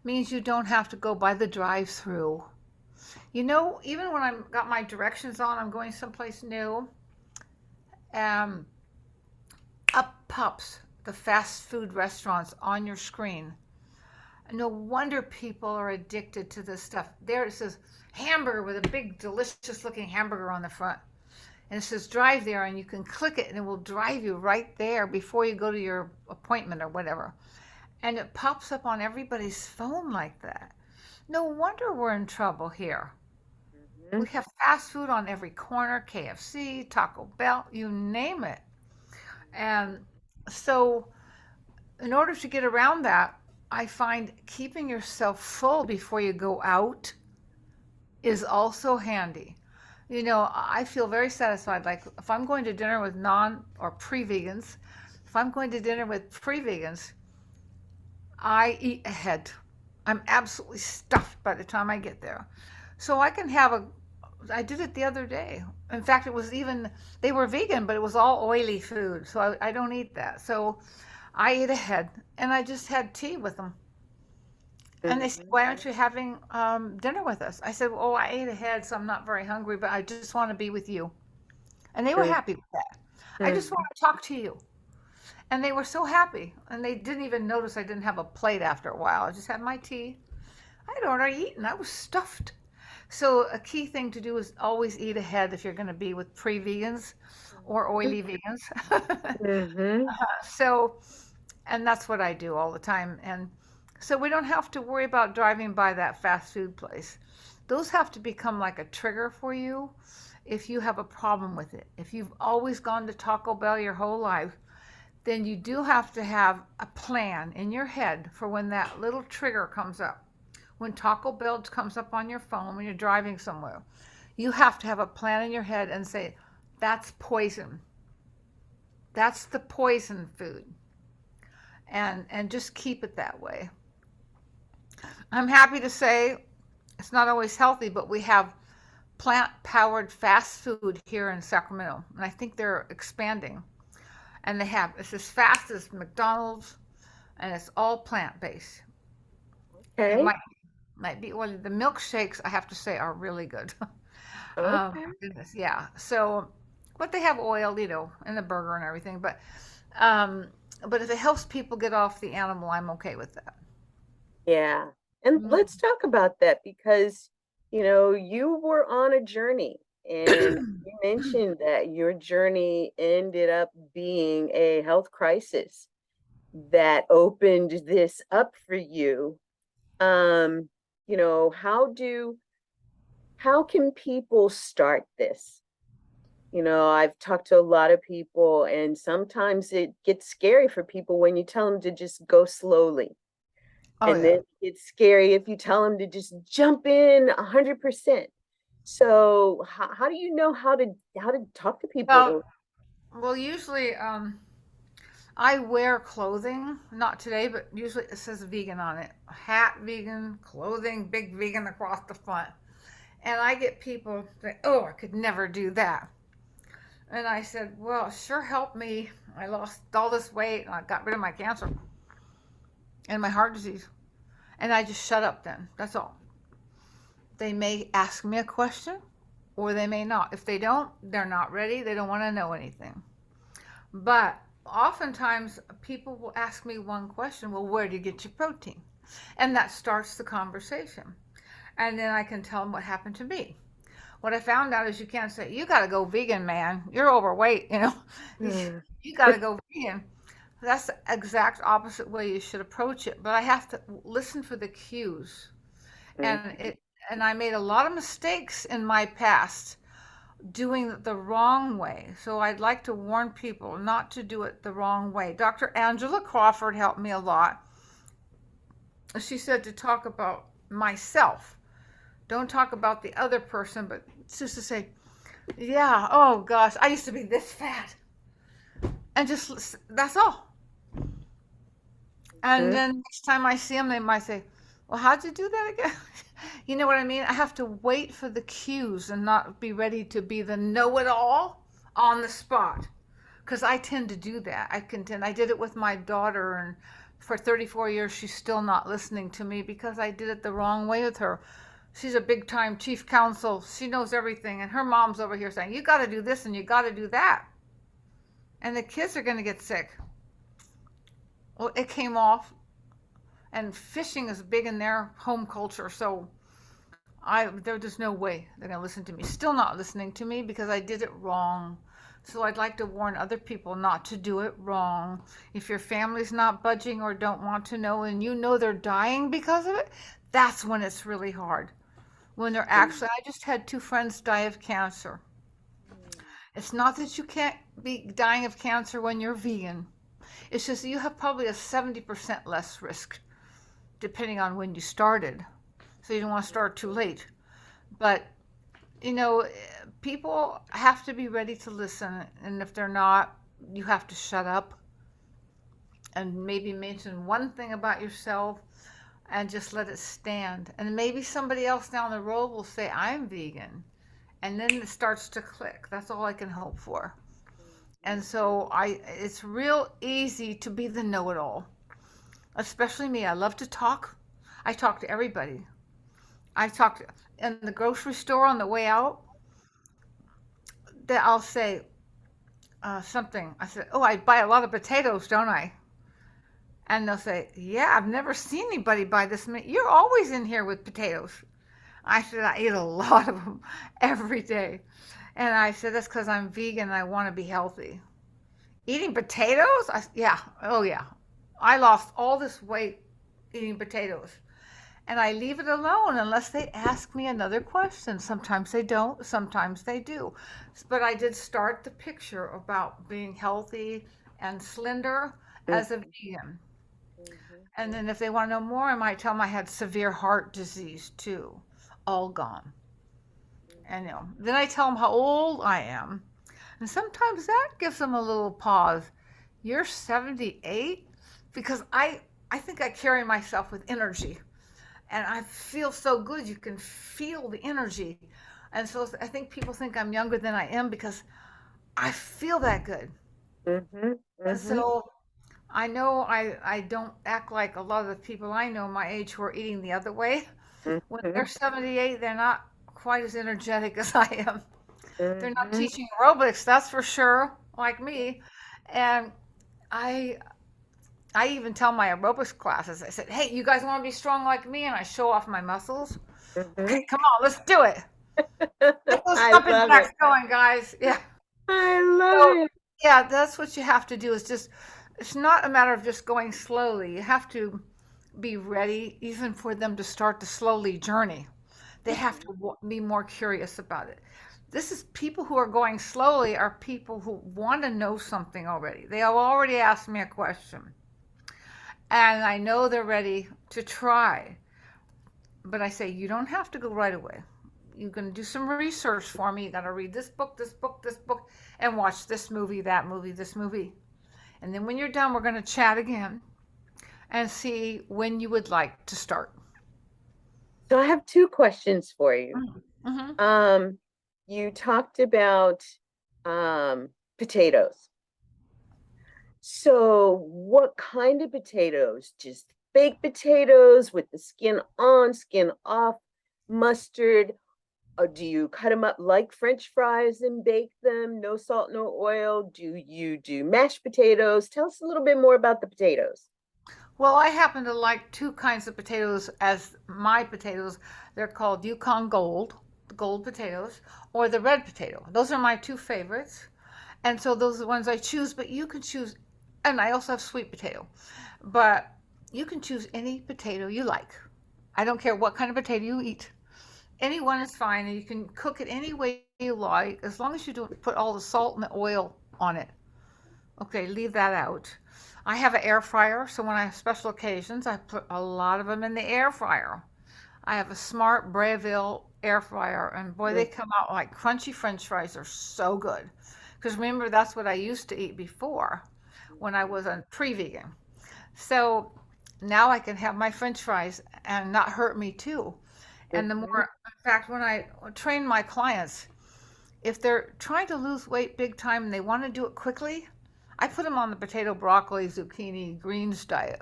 means you don't have to go by the drive-through. Even when I've got my directions on, I'm going someplace new, up pops the fast food restaurants on your screen. No wonder people are addicted to this stuff. There it says hamburger with a big, delicious looking hamburger on the front. And it says drive there, and you can click it and it will drive you right there before you go to your appointment or whatever. And it pops up on everybody's phone like that. No wonder we're in trouble here. We have fast food on every corner, KFC, Taco Bell, you name it. And so in order to get around that, I find keeping yourself full before you go out is also handy. I feel very satisfied. Like if I'm going to dinner with non or pre-vegans, if I'm going to dinner with pre-vegans, I eat ahead. I'm absolutely stuffed by the time I get there. So I can I did it the other day. In fact, they were vegan, but it was all oily food. So I don't eat that. So I ate ahead, and I just had tea with them. And they said, why aren't you having dinner with us? I said, I ate ahead, so I'm not very hungry, but I just want to be with you. And they were happy with that. I just want Mhm. to talk to you. And they were so happy. And they didn't even notice I didn't have a plate after a while. I just had my tea. I had already eaten. I was stuffed. So a key thing to do is always eat ahead if you're going to be with pre-vegans or oily vegans. Mhm. So, and that's what I do all the time. And so we don't have to worry about driving by that fast food place. Those have to become like a trigger for you if you have a problem with it. If you've always gone to Taco Bell your whole life, then you do have to have a plan in your head for when that little trigger comes up. When Taco Bell comes up on your phone when you're driving somewhere, you have to have a plan in your head and say, that's poison. That's the poison food. And just keep it that way. I'm happy to say it's not always healthy, but we have plant powered fast food here in Sacramento. And I think they're expanding. And they have it's as fast as McDonald's and it's all plant based. It Okay. might be well the milkshakes I have to say are really good. Okay. My goodness, yeah. So, but they have oil, in the burger and everything. Um, but if it helps people get off the animal, I'm okay with that. Yeah. And let's Mhm. talk about that because, you were on a journey and you mentioned that your journey ended up being a health crisis that opened this up for you. Um, how can people start this? I've talked to a lot of people, and sometimes it gets scary for people when you tell them to just go slowly. Oh And yeah. then it's scary if you tell them to just jump in 100%. So how do you know how to talk to Well, people? well, usually I wear clothing. Not today, but usually it says vegan on it. Hat vegan, clothing big vegan across the front. And I get people say, "Oh, I could never do that." And I said, "Well, sure helped me. I lost all this weight and I got rid of my cancer and my heart disease." And I just shut up then. That's all. They may ask me a question or they may not. If they don't, they're not ready. They don't want to know anything. But oftentimes people will ask me one question, well, where do you get your protein? And that starts the conversation. And then I can tell them what happened to me. What I found out is you can't say, you got to go vegan, man. You're overweight, Mm, You got to go vegan. That's the exact opposite way you should approach it. But I have to listen for the cues. mm, And I made a lot of mistakes in my past doing it the wrong way. So I'd like to warn people not to do it the wrong way. Dr. Angela Crawford helped me a lot. She said to talk about myself. Don't talk about the other person, but just to say, yeah, oh gosh, I used to be this fat. And just, that's all. And mm. then next time I see them, they might say, well, how'd you do that again? You know what I mean? I have to wait for the cues and not be ready to be the know it all on the spot. Because I tend to do that. I did it with my daughter, and for 34 years, she's still not listening to me because I did it the wrong way with her. She's a big time chief counsel. She knows everything. And her mom's over here saying, you got to do this and you got to do that. And the kids are going to get sick. Well, it came off. And fishing is big in their home culture. So there's no way they're going to listen to me. Still not listening to me because I did it wrong. So I'd like to warn other people not to do it wrong. If your family's not budging or don't want to know and you know they're dying because of it, that's when it's really hard. When they're Mm. actually, I just had two friends die of cancer. It's not that you can't be dying of cancer when you're vegan. It's just that you have probably a 70% less risk depending on when you started. So you don't want to start too late. But you know, people have to be ready to listen, and if they're not, you have to shut up and maybe mention one thing about yourself and just let it stand. And maybe somebody else down the road will say, I'm vegan. And then it starts to click. That's all I can hope for. And so it's real easy to be the know-it-all, especially me. I love to talk. I talk to everybody. I talked in the grocery store on the way out. I'll say something. I said, "Oh, I buy a lot of potatoes, don't I?" And they'll say, "Yeah, I've never seen anybody buy this many. You're always in here with potatoes." I said, "I eat a lot of them every day." And I said, "That's because I'm vegan and I want to be healthy." Eating potatoes? Yeah, oh yeah. I lost all this weight eating potatoes. And I leave it alone unless they ask me another question. Sometimes they don't, sometimes they do. But I did start the picture about being healthy and slender as a vegan. And then if they want to know more, I might tell them I had severe heart disease too, all gone. And then I tell them how old I am. And sometimes that gives them a little pause. You're 78? Because I think I carry myself with energy. And I feel so good. You can feel the energy. And so I think people think I'm younger than I am because I feel that good. And so I know I don't act like a lot of the people I know my age who are eating the other way. When they're 78, they're not quite as energetic as I am. They're not teaching aerobics, that's for sure, like me. And I I even tell my aerobics classes, I said, "Hey, you guys want to be strong like me?" And I show off my muscles. Okay, come on, let's do it. Get those I jumping love jacks it. going, guys. Yeah. I love So it. yeah, that's what you have to do is just it's not a matter of just going slowly. You have to be ready even for them to start the slowly journey. They have to be more curious about it. This is people who are going slowly are people who want to know something already. They have already asked me a question and I know they're ready to try. But I say, you don't have to go right away. You can do some research for me. You got to read this book, this book, this book, and watch this movie, that movie, this movie. And then when you're done, we're going to chat again and see when you would like to start. So I have two questions for you. Mm-hmm. You talked about potatoes. So what kind of potatoes? Just baked potatoes with the skin on, skin off, mustard? Or do you cut them up like French fries and bake them? No salt, no oil? Do you do mashed potatoes? Tell us a little bit more about the potatoes. Well, I happen to like two kinds of potatoes as my potatoes. They're called Yukon Gold, the gold potatoes, or the red potato. Those are my two favorites. And so those are the ones I choose, but you can choose, and I also have sweet potato, but you can choose any potato you like. I don't care what kind of potato you eat. Any one is fine, and you can cook it any way you like, as long as you don't put all the salt and the oil on it. Okay, leave that out. I have an air fryer, so when I have special occasions, I put a lot of them in the air fryer. I have a smart Breville air fryer, and boy, they come out like crunchy French fries are so good. Because remember, that's what I used to eat before when I was a pre-vegan. So now I can have my French fries and not hurt me too. And the Mhm. more, in fact, when I train my clients, if they're trying to lose weight big time and they want to do it quickly, I put them on the potato, broccoli, zucchini, greens diet.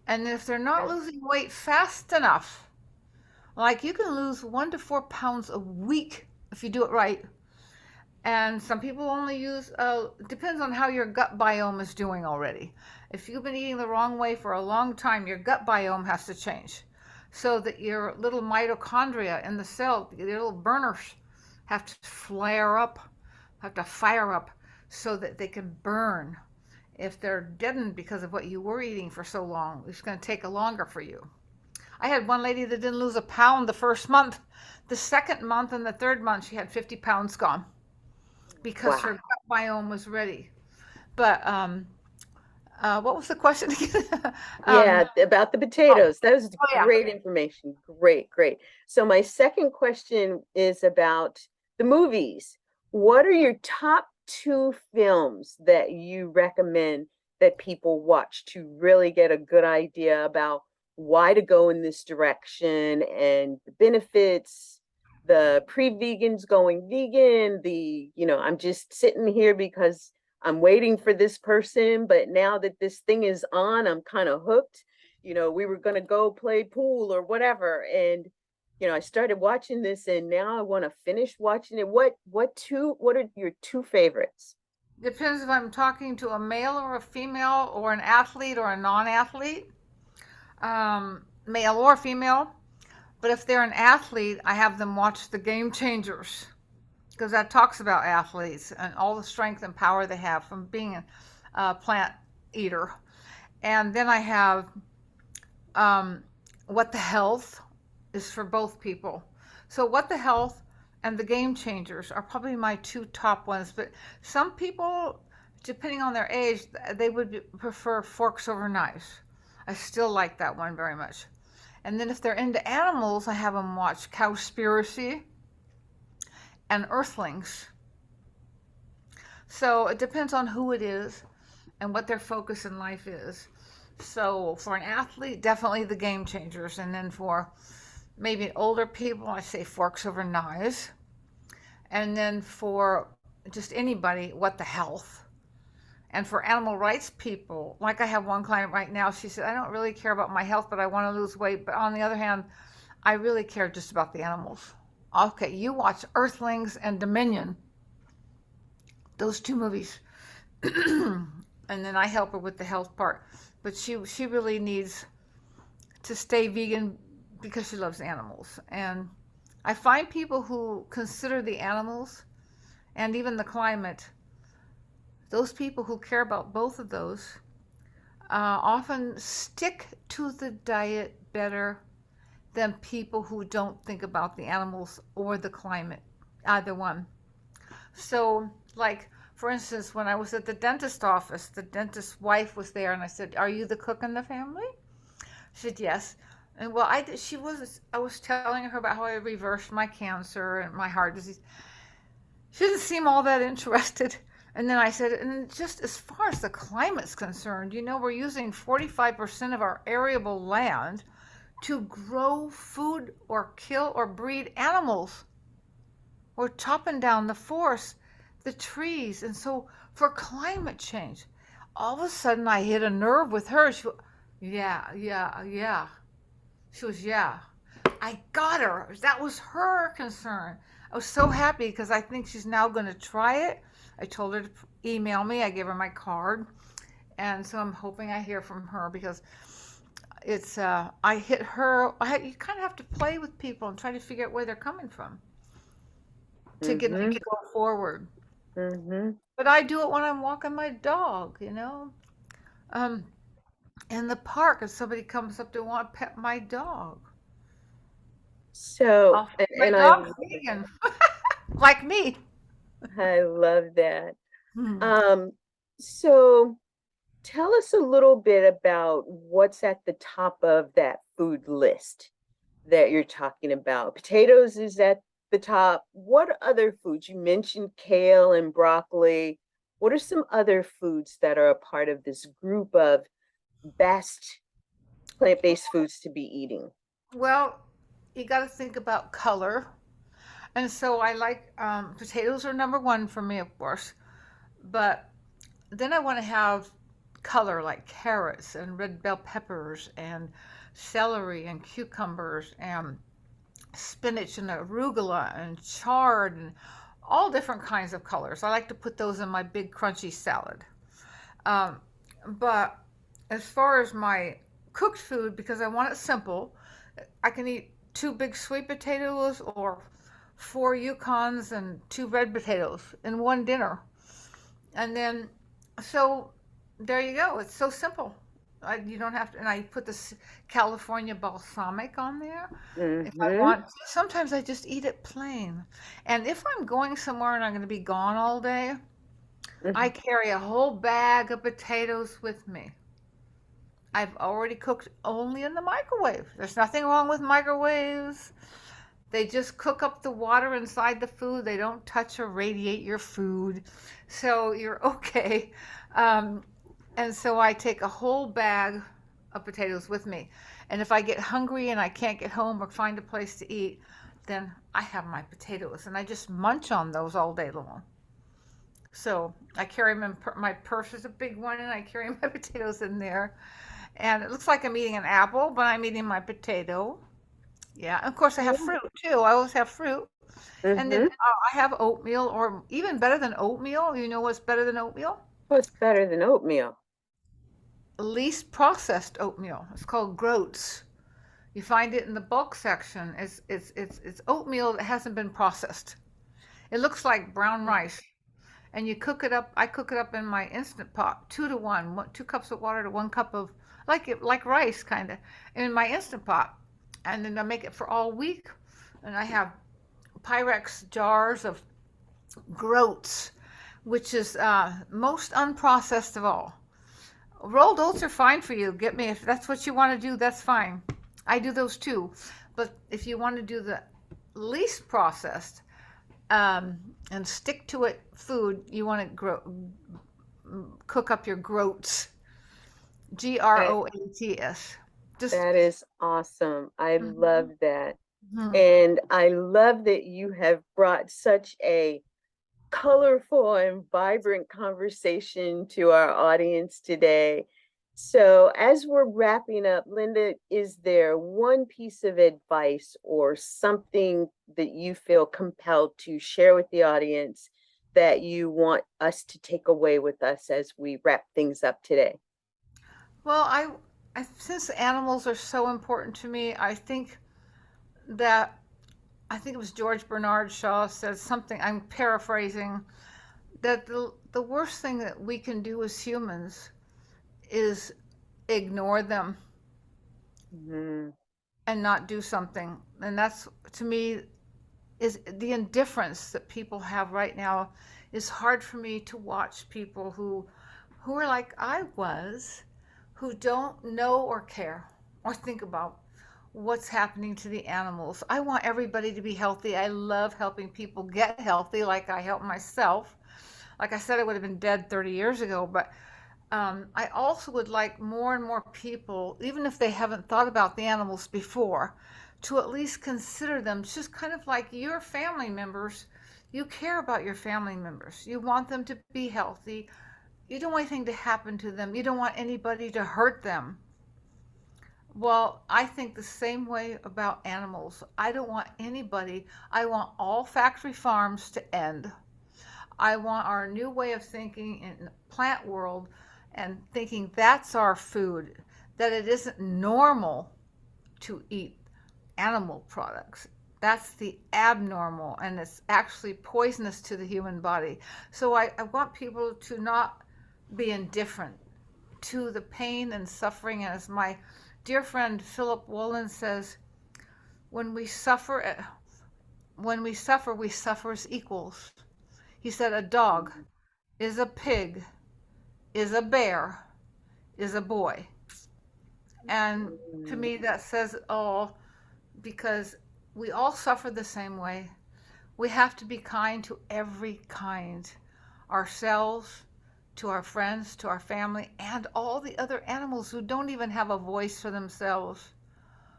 And if they're not losing weight fast enough, like you can lose 1 to 4 pounds a week if you do it right. And some people only use, depends on how your gut biome is doing already. If you've been eating the wrong way for a long time, your gut biome has to change so that your little mitochondria in the cell, your little burners, have to flare up, have to fire up so that they can burn. If they're deadened because of what you were eating for so long, it's going to take a longer for you. I had one lady that didn't lose a pound the first month. The second month and the third month, she had 50 pounds gone because her Wow. gut biome was ready. But what was the question again? Yeah, about the Oh, potatoes. That was oh yeah. great information. Great, great. So my second question is about the movies. What are your top two films that you recommend that people watch to really get a good idea about why to go in this direction and the benefits, the pre-vegans going vegan, I'm just sitting here because I'm waiting for this person, but now that this thing is on, I'm kind of hooked. We were going to go play pool or whatever. And I started watching this and now I want to finish watching it. What are your two favorites? Depends if I'm talking to a male or a female or an athlete or a non-athlete, male or female. But if they're an athlete, I have them watch The Game Changers because that talks about athletes and all the strength and power they have from being a plant eater. And then I have What the Health is for both people. So What the Health and The Game Changers are probably my two top ones. But some people, depending on their age, they would prefer Forks Over Knives. I still like that one very much. And then if they're into animals, I have them watch Cowspiracy and Earthlings. So it depends on who it is and what their focus in life is. So for an athlete, definitely The Game Changers. And then for maybe older people, I say Forks Over Knives. And then for just anybody, What the Health. And for animal rights people, like I have one client right now, she said, I don't really care about my health, but I want to lose weight. But on the other hand, I really care just about the animals. Okay, you watch Earthlings and Dominion, those two movies. And then I help her with the health part. But she really needs to stay vegan because she loves animals. And I find people who consider the animals and even the climate, those people who care about both of those, often stick to the diet better than people who don't think about the animals or the climate, either one. So, like, for instance, when I was at the dentist office, the dentist's wife was there, and I said, "Are you the cook in the family?" She said, "Yes." And well, I was telling her about how I reversed my cancer and my heart disease. She didn't seem all that interested. And then I said, and just as far as the climate's concerned, we're using 45% of our arable land to grow food or kill or breed animals. We're chopping down the forest, the trees. And so for climate change, all of a sudden I hit a nerve with her. She went, yeah, yeah, yeah. She was, yeah. I got her. That was her concern. I was so happy because I think she's now going to try it. I told her to email me. I gave her my card. And so I'm hoping I hear from her because it's, I hit her. You kind of have to play with people and try to figure out where they're coming from to get them Mm-hmm. to go forward. Mm-hmm. But I do it when I'm walking my dog, um, in the park if somebody comes up to want to pet my dog. So, I'll, and, my and dog's vegan, like me. I love that. Hmm. Um, so tell us a little bit about what's at the top of that food list that you're talking about. Potatoes is at the top. What other foods? You mentioned kale and broccoli. What are some other foods that are a part of this group of best plant-based foods to be eating? Well, you got to think about color. And so I like potatoes are number one for me, of course. But then I want to have color like carrots and red bell peppers and celery and cucumbers and spinach and arugula and chard and all different kinds of colors. I like to put those in my big crunchy salad. Um, but as far as my cooked food, because I want it simple, I can eat two big sweet potatoes or four Yukons and two red potatoes in one dinner. And then, so there you go. It's so simple. You don't have to, and I put this California balsamic on there if I Mm-hmm. want. Sometimes I just eat it plain. And if I'm going somewhere and I'm going to be gone all day, I carry a whole bag of potatoes with me. I've already cooked only in the microwave. There's nothing wrong with microwaves. They just cook up the water inside the food. They don't touch or radiate your food. So you're okay. Um, and so I take a whole bag of potatoes with me. And if I get hungry and I can't get home or find a place to eat, then I have my potatoes and I just munch on those all day long. So I carry them in my purse is a big one and I carry my potatoes in there. And it looks like I'm eating an apple, but I'm eating my potato. Yeah, of course I have fruit too. I always have fruit. And then Mm-hmm. I have oatmeal, or even better than oatmeal. You know what's better than oatmeal? What's better than oatmeal? Least processed oatmeal. It's called groats. You find it in the bulk section. It's oatmeal that hasn't been processed. It looks like brown rice, and you cook it up. I cook it up in my instant pot, 2 to 1, 2 cups of water to 1 cup of, like rice kind of, in my instant pot, and then I make it for all week. And I have Pyrex jars of groats, which is most unprocessed of all. Rolled oats are fine for you. Get me if that's what you want to do. That's fine. I do those too, but if you want to do the least processed and stick to it food, you want to cook up your groats. That Groats. Just that is awesome. I love mhm, that. mhm. And I love that you have brought such a colorful and vibrant conversation to our audience today. So, as we're wrapping up, Linda, is there one piece of advice or something that you feel compelled to share with the audience that you want us to take away with us as we wrap things up today? Well, since animals are so important to me, that I think it was George Bernard Shaw said something. I'm paraphrasing, that the worst thing that we can do as humans is ignore them Mhm. and not do something. And that's, to me, is the indifference that people have right now. Is hard for me to watch people who are like I was, who don't know or care or think about what's happening to the animals. I want everybody to be healthy. I love helping people get healthy, like I help myself. Like I said, I would have been dead 30 years ago, but I also would like more and more people, even if they haven't thought about the animals before, to at least consider them just kind of like your family members. You care about your family members. You want them to be healthy. You don't want anything to happen to them. You don't want anybody to hurt them. Well, I think the same way about animals. I don't want anybody, I want all factory farms to end. I want our new way of thinking in the plant world and thinking that's our food, that it isn't normal to eat animal products. That's the abnormal, and it's actually poisonous to the human body. So I want people to not be indifferent to the pain and suffering. And as my dear friend Philip Wolin says, when we suffer, we suffer as equals. He said, a dog is a pig, is a bear, is a boy. And to Mhm. me, that says it all, because we all suffer the same way. We have to be kind to every kind, ourselves, to our friends, to our family, and all the other animals who don't even have a voice for themselves,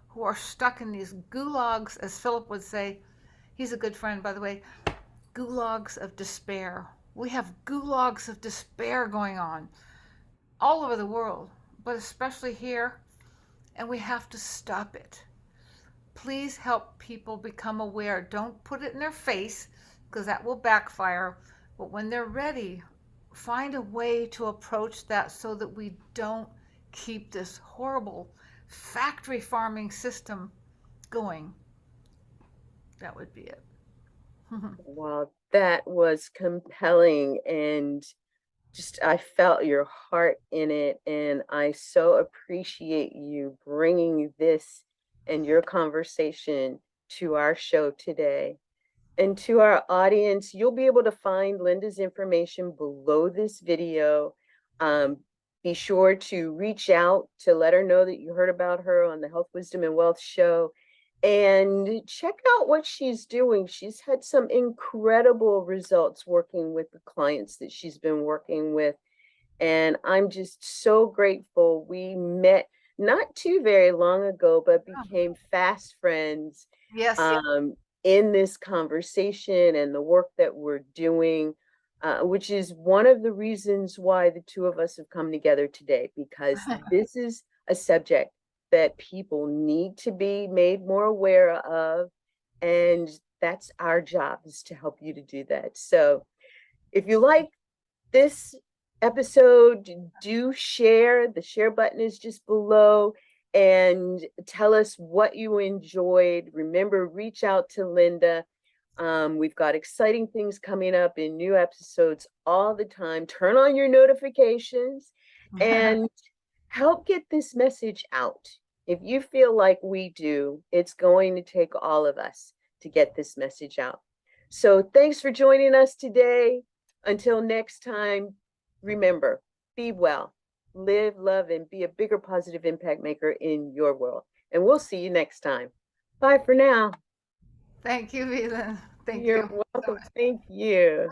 who are stuck in these gulags, as Philip would say. He's a good friend, by the way. Gulags of despair. We have gulags of despair going on all over the world, but especially here, and we have to stop it. Please help people become aware. Don't put it in their face, because that will backfire. But when they're ready, find a way to approach that so that we don't keep this horrible factory farming system going. That would be it. Wow, that was compelling and just I felt your heart in it, and I so appreciate you bringing this and your conversation to our show today. And to our audience, you'll be able to find Linda's information below this video. Um, be sure to reach out to let her know that you heard about her on the Health, Wisdom, and Wealth show. And check out what she's doing. She's had some incredible results working with the clients that she's been working with. And I'm just so grateful. We met not too very long ago, but became fast friends Yes. um, in this conversation and the work that we're doing, which is one of the reasons why the two of us have come together today, because this is a subject that people need to be made more aware of. And that's our job, is to help you to do that. So if you like this episode, do share. The share button is just below, and tell us what you enjoyed. Remember, reach out to Linda. We've got exciting things coming up in new episodes all the time. Turn on your notifications and help get this message out. If you feel like we do, it's going to take all of us to get this message out. So thanks for joining us today. Until next time, remember, be well, live, love, and be a bigger positive impact maker in your world. And we'll see you next time. Bye for now. Thank you, VLYNN. Thank You're you so welcome. much. Thank you.